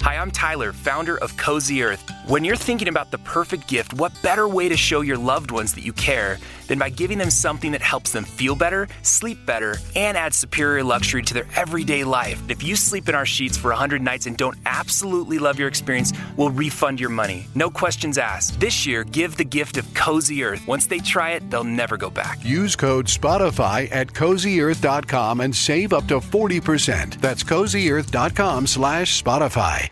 Hi, I'm Tyler, founder of Cozy Earth. When you're thinking about the perfect gift, what better way to show your loved ones that you care than by giving them something that helps them feel better, sleep better, and add superior luxury to their everyday life? If you sleep in our sheets for 100 nights and don't absolutely love your experience, we'll refund your money. No questions asked. This year, give the gift of Cozy Earth. Once they try it, they'll never go back. Use code Spotify at CozyEarth.com and save up to 40%. That's CozyEarth.com/Spotify.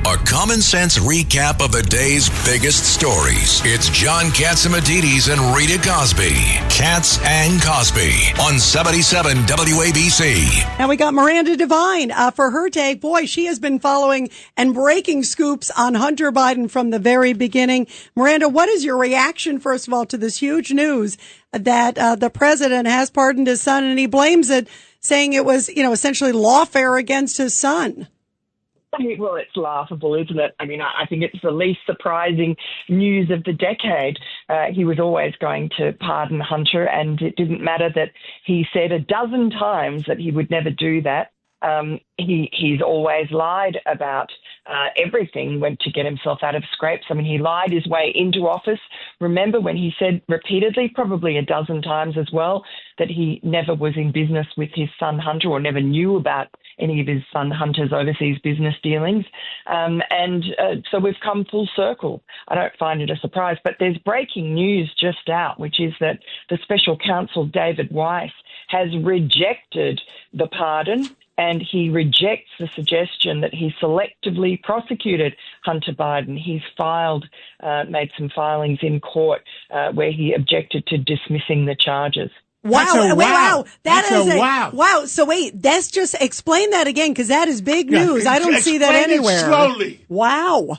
A common sense recap of the day's biggest stories. It's John Catsimatidis and Rita Cosby. Katz and Cosby on 77 WABC. Now we got Miranda Devine for her take. Boy, she has been following and breaking scoops on Hunter Biden from the very beginning. Miranda, what is your reaction, first of all, to this huge news that the president has pardoned his son, and he blames it, saying it was, essentially lawfare against his son? Well, it's laughable, isn't it? I mean, I think it's the least surprising news of the decade. He was always going to pardon Hunter, and it didn't matter that he said a dozen times that he would never do that. He's always lied about everything to get himself out of scrapes. I mean, he lied his way into office. Remember when he said repeatedly, probably a dozen times as well, that he never was in business with his son Hunter or never knew about any of his son Hunter's overseas business dealings. So we've come full circle. I don't find it a surprise, but there's breaking news just out, which is that the special counsel, David Weiss, has rejected the pardon, and he rejects the suggestion that he selectively prosecuted Hunter Biden. He's made some filings in court where he objected to dismissing the charges. Wow. Wow. That's a wow. Wow. So wait, let's just explain that again, because that is big news. I don't see that anywhere. Slowly. Wow.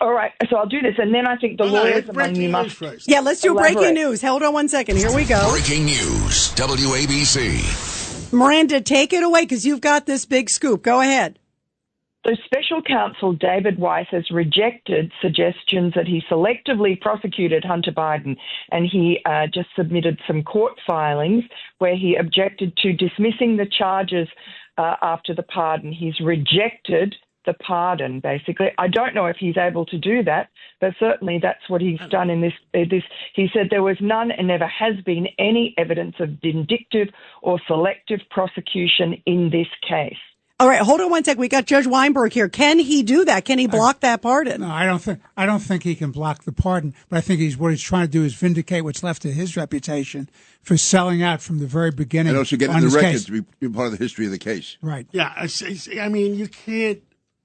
All right, so I'll do this, and then I think the lawyers among you must... First. Yeah, let's do breaking news. Hold on one second. Here we go. Breaking news, WABC. Miranda, take it away, because you've got this big scoop. Go ahead. The special counsel, David Weiss, has rejected suggestions that he selectively prosecuted Hunter Biden, and he just submitted some court filings where he objected to dismissing the charges after the pardon. He's rejected the pardon, basically. I don't know if he's able to do that, but certainly that's what he's done in this. He said there was none and never has been any evidence of vindictive or selective prosecution in this case. All right, hold on one sec. We got Judge Weinberg here. Can he do that? Can he block that pardon? No, I don't think he can block the pardon, but I think what he's trying to do is vindicate what's left of his reputation for selling out from the very beginning. And also get in the record to be part of the history of the case. Right. Yeah, I mean, you can't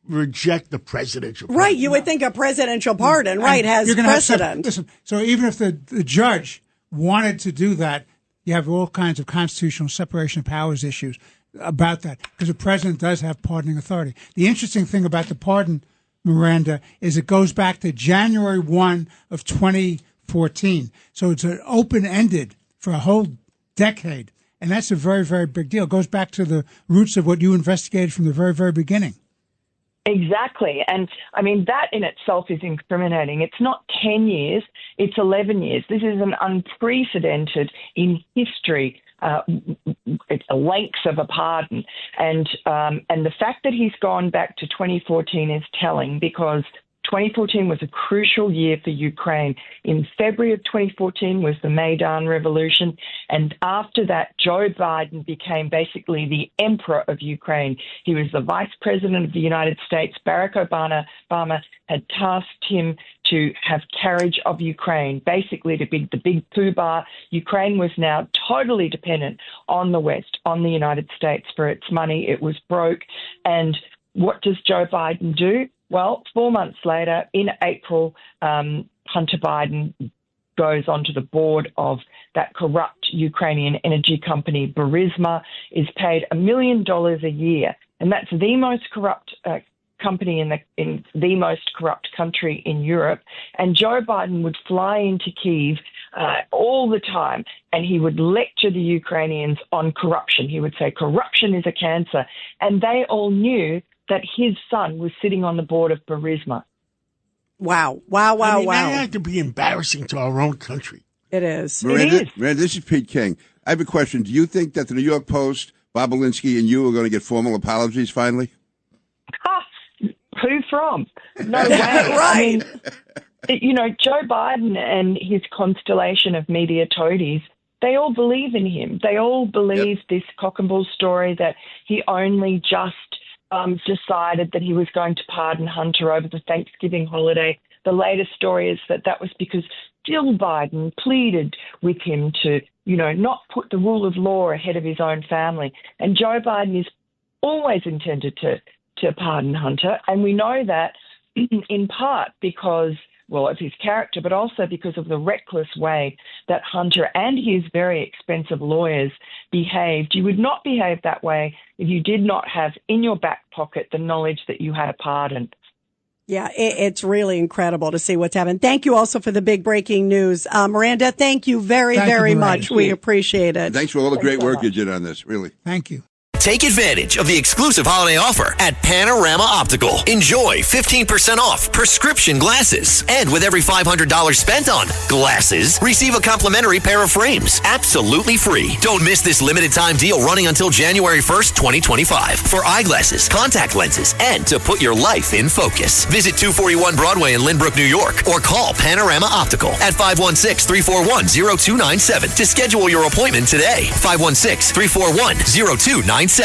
reject the presidential pardon. Right, you would think a presidential pardon, has precedent. Listen, so even if the judge wanted to do that, you have all kinds of constitutional separation of powers issues about that, because the president does have pardoning authority. The interesting thing about the pardon, Miranda, is it goes back to January 1 of 2014. So it's an open-ended for a whole decade, and that's a very, very big deal. It goes back to the roots of what you investigated from the very, very beginning. Exactly. And I mean, that in itself is incriminating. It's not 10 years, it's 11 years. This is an unprecedented in history. It's the length of a pardon. And the fact that he's gone back to 2014 is telling, because 2014 was a crucial year for Ukraine. In February of 2014 was the Maidan Revolution. And after that, Joe Biden became basically the emperor of Ukraine. He was the vice president of the United States. Barack Obama had tasked him to have carriage of Ukraine, basically to be the big poobah. Ukraine was now totally dependent on the West, on the United States for its money. It was broke. And what does Joe Biden do? Well, 4 months later, in April, Hunter Biden goes onto the board of that corrupt Ukrainian energy company, Burisma, is paid $1 million a year. And that's the most corrupt company in the most corrupt country in Europe. And Joe Biden would fly into Kyiv all the time, and he would lecture the Ukrainians on corruption. He would say corruption is a cancer. And they all knew that his son was sitting on the board of Burisma. Wow. That had to be embarrassing to our own country. It is. Miranda, this is Pete King. I have a question. Do you think that the New York Post, Bob Alinsky, and you are going to get formal apologies finally? Who from? No way. Right. I mean, Joe Biden and his constellation of media toadies, they all believe in him. They all believe this cock and bull story that he only just decided that he was going to pardon Hunter over the Thanksgiving holiday. The latest story is that was because Jill Biden pleaded with him to, not put the rule of law ahead of his own family. And Joe Biden is always intended to pardon Hunter. And we know that in part because, of his character, but also because of the reckless way that Hunter and his very expensive lawyers behaved. You would not behave that way if you did not have in your back pocket the knowledge that you had a pardon. Yeah, it's really incredible to see what's happened. Thank you also for the big breaking news. Miranda, thank you very much. We appreciate it. Thanks for all the great work you did on this, really. Thank you. Take advantage of the exclusive holiday offer at Panorama Optical. Enjoy 15% off prescription glasses. And with every $500 spent on glasses, receive a complimentary pair of frames. Absolutely free. Don't miss this limited time deal running until January 1st, 2025 for eyeglasses, contact lenses, and to put your life in focus. Visit 241 Broadway in Lynbrook, New York, or call Panorama Optical at 516-341-0297 to schedule your appointment today. 516-341-0297.